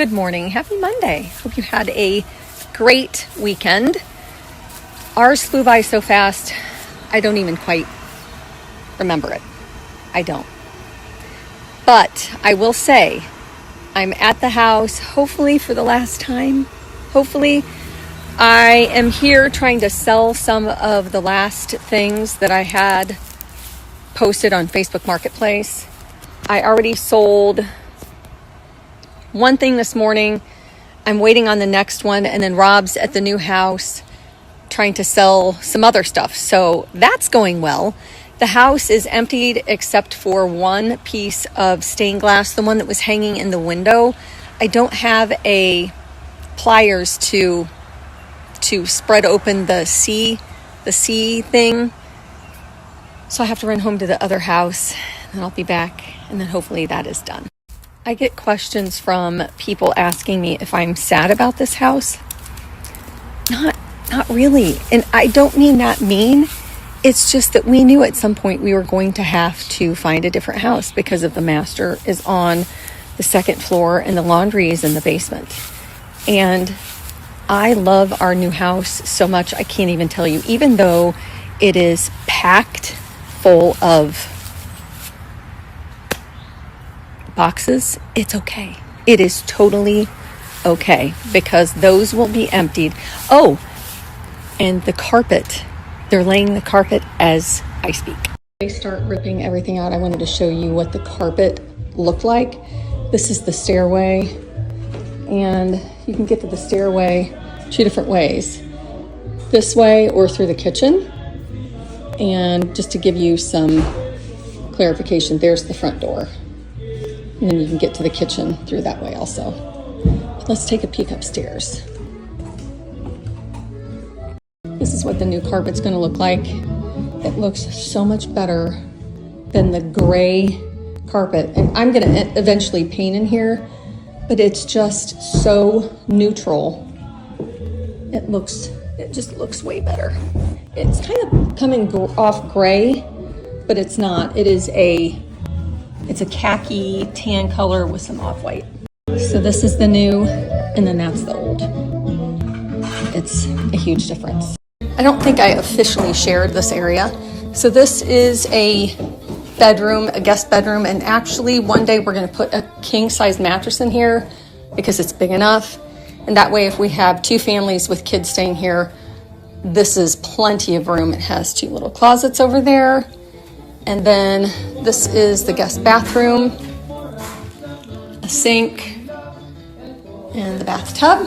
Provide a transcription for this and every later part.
Good morning. Happy Monday. Hope you had a great weekend. Ours flew by so fast, I don't even quite remember it. I don't. But I will say, I'm at the house, hopefully for the last time. Hopefully, I am here trying to sell some of the last things that I had posted on Facebook Marketplace. I already sold one thing this morning. I'm waiting on the next one, and then Rob's at the new house trying to sell some other stuff. So that's going well. The house is emptied except for one piece of stained glass, the one that was hanging in the window. I don't have a pliers to spread open the C thing. So I have to run home to the other house, and I'll be back, and then hopefully that is done. I get questions from people asking me if I'm sad about this house. Not really. And I don't mean that mean. It's just that we knew at some point we were going to have to find a different house because of the master is on the second floor and the laundry is in the basement. And I love our new house so much I can't even tell you. Even though it is packed full of boxes, it's okay. It is totally okay because those will be emptied. Oh, and the carpet. They're laying the carpet as I speak. They start ripping everything out. I wanted to show you what the carpet looked like. This is the stairway, and you can get to the stairway two different ways. This way or through the kitchen. And just to give you some clarification, there's the front door. And then you can get to the kitchen through that way also. But let's take a peek upstairs. This is what the new carpet's going to look like. It looks so much better than the gray carpet. And I'm going to eventually paint in here, but it's just so neutral. It just looks way better. It's kind of coming off gray, but it's not. It's a khaki tan color with some off-white. So this is the new, and then that's the old. It's a huge difference. I don't think I officially shared this area. So this is a bedroom, a guest bedroom, and actually one day we're going to put a king-size mattress in here because it's big enough. And that way if we have two families with kids staying here, this is plenty of room. It has two little closets over there. And then this is the guest bathroom, a sink, and the bathtub.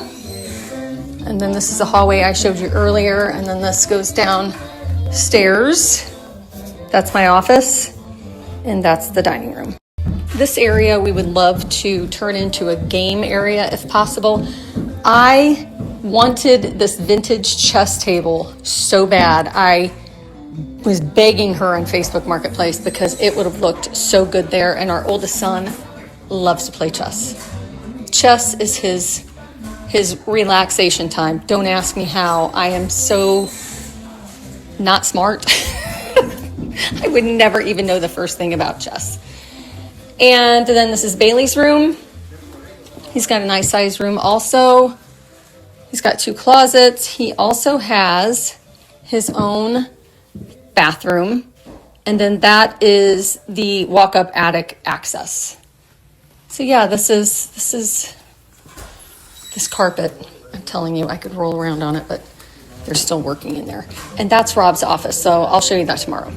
And then this is the hallway I showed you earlier. And then this goes downstairs. That's my office. And that's the dining room. This area we would love to turn into a game area if possible. I wanted this vintage chess table so bad. I was begging her on Facebook Marketplace because it would have looked so good there. And our oldest son loves to play chess. Chess is his relaxation time. Don't ask me how. I am so not smart. I would never even know the first thing about chess. And then this is Bailey's room. He's got a nice sized room also. He's got two closets. He also has his own bathroom. And then that is the walk-up attic access. So yeah, this carpet. I'm telling you, I could roll around on it, but they're still working in there. And that's Rob's office, so I'll show you that tomorrow.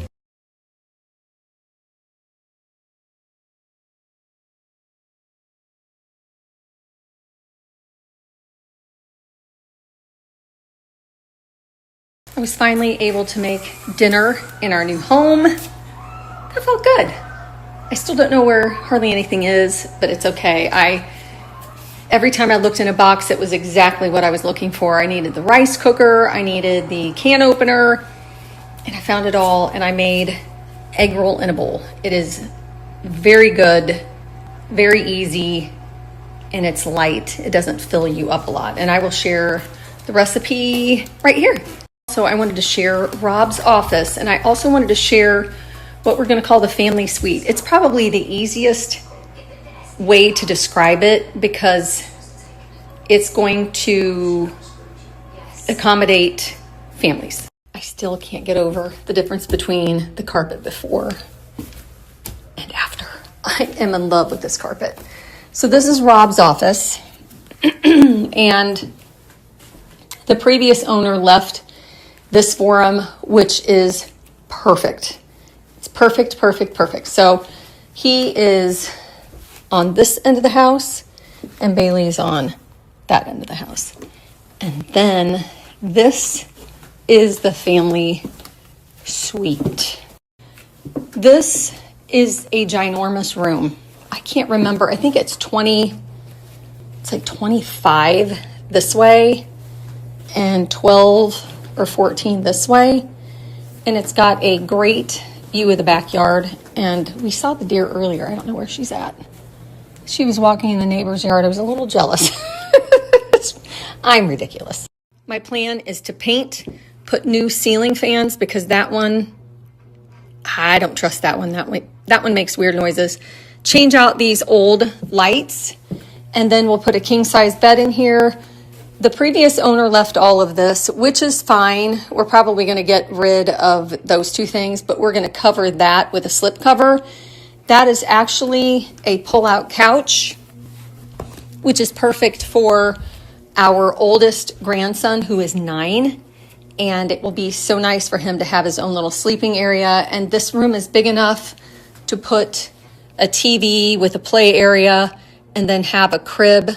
I was finally able to make dinner in our new home. That felt good. I still don't know where hardly anything is, but it's okay. Every time I looked in a box, it was exactly what I was looking for. I needed the rice cooker, I needed the can opener, and I found it all, and I made egg roll in a bowl. It is very good, very easy, and it's light. It doesn't fill you up a lot. And I will share the recipe right here. So I wanted to share Rob's office, and I also wanted to share what we're going to call the family suite. It's probably the easiest way to describe it because it's going to accommodate families. I still can't get over the difference between the carpet before and after. I am in love with this carpet. So this is Rob's office, and the previous owner left this for him, which is perfect. It's perfect, perfect, perfect. So he is on this end of the house, and Bailey's on that end of the house. And then this is the family suite. This is a ginormous room. I can't remember. I think it's 25 this way and 12 or 14 this way. And it's got a great view of the backyard. And we saw the deer earlier. I don't know where she's at. She was walking in the neighbor's yard. I was a little jealous. I'm ridiculous. My plan is to paint, put new ceiling fans, because that one, I don't trust that one. That one makes weird noises. Change out these old lights, and then we'll put a king size bed in here. The previous owner left all of this, which is fine. We're probably going to get rid of those two things, but we're going to cover that with a slip cover. That is actually a pull-out couch, which is perfect for our oldest grandson, who is 9. And it will be so nice for him to have his own little sleeping area. And this room is big enough to put a TV with a play area and then have a crib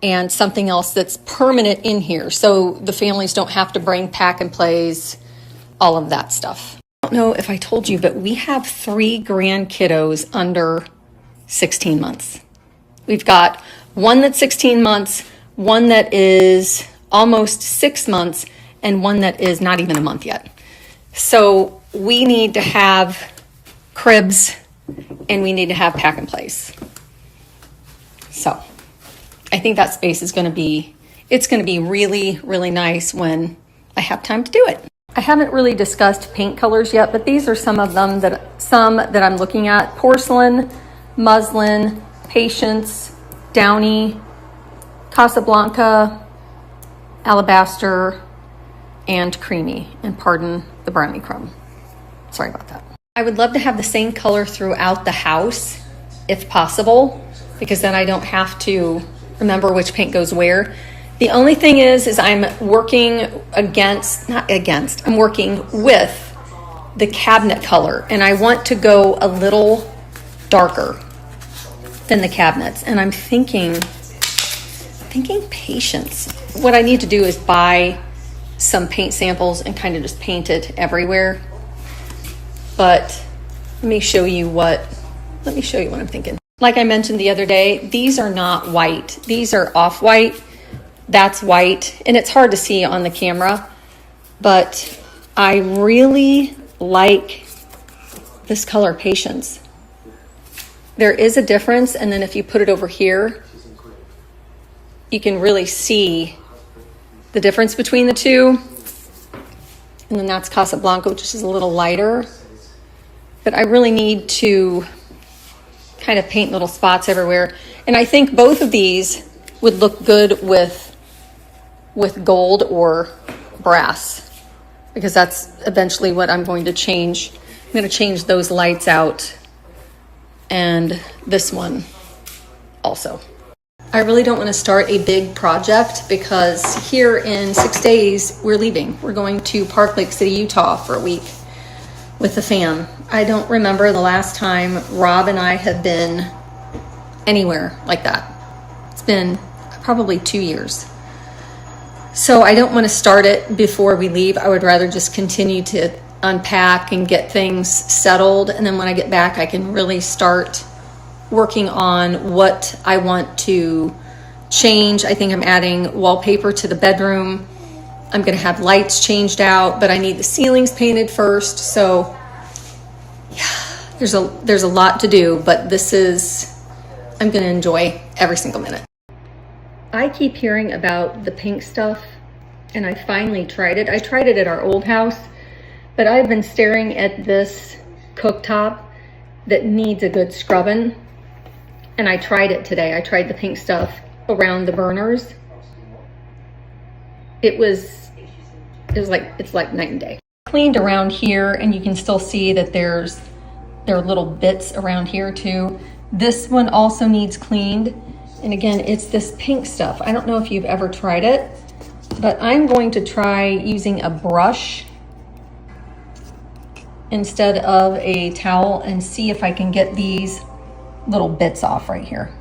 and something else that's permanent in here. So the families don't have to bring pack and plays, all of that stuff. I don't know if I told you, but we have 3 grand kiddos under 16 months. We've got one that's 16 months, one that is almost 6 months, and one that is not even a month yet. So we need to have cribs and we need to have pack and plays. So I think that space is going to be really, really nice when I have time to do it. I haven't really discussed paint colors yet, but these are some that I'm looking at: porcelain, muslin, patience, downy, Casablanca, alabaster, and creamy. And pardon the brownie crumb. Sorry about that. I would love to have the same color throughout the house if possible, because then I don't have to remember which paint goes where. The only thing is I'm working I'm working with the cabinet color, and I want to go a little darker than the cabinets. And I'm thinking patience. What I need to do is buy some paint samples and kind of just paint it everywhere. But let me show you what I'm thinking. Like I mentioned the other day, these are not white. These are off-white. That's white, and it's hard to see on the camera, but I really like this color, Patience. There is a difference, and then if you put it over here, you can really see the difference between the two. And then that's Casablanca, which is a little lighter. But I really need to kind of paint little spots everywhere. And I think both of these would look good with gold or brass, because that's eventually what I'm going to change. I'm going to change those lights out, and this one also. I really don't want to start a big project, because here in 6 days we're leaving. We're going to Park Lake City, Utah for a week with the fam. I don't remember the last time Rob and I have been anywhere like that. It's been probably 2 years. So I don't want to start it before we leave. I would rather just continue to unpack and get things settled. And then when I get back, I can really start working on what I want to change. I think I'm adding wallpaper to the bedroom. I'm going to have lights changed out, but I need the ceilings painted first. So yeah, there's a lot to do, but I'm going to enjoy every single minute. I keep hearing about the pink stuff, and I finally tried it. I tried it at our old house, but I've been staring at this cooktop that needs a good scrubbing, and I tried it today. I tried the pink stuff around the burners, it's like night and day. Cleaned around here, and you can still see that there are little bits around here too. This one also needs cleaned. And again, it's this pink stuff. I don't know if you've ever tried it, but I'm going to try using a brush instead of a towel and see if I can get these little bits off right here.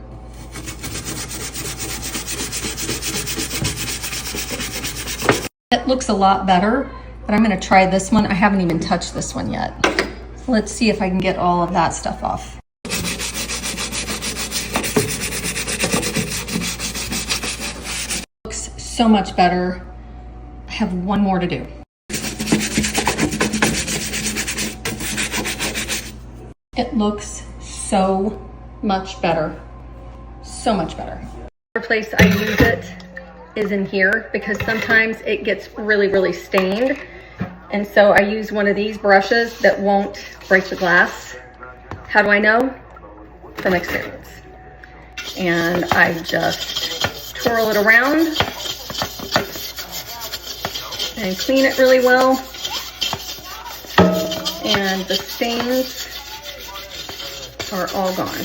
It looks a lot better, but I'm gonna try this one. I haven't even touched this one yet. Let's see if I can get all of that stuff off. Looks so much better. I have one more to do. It looks so much better. So much better. The place I use it is in here because sometimes it gets really, really stained. And so I use one of these brushes that won't break the glass. How do I know? From experience. And I just twirl it around and clean it really well. And the stains are all gone.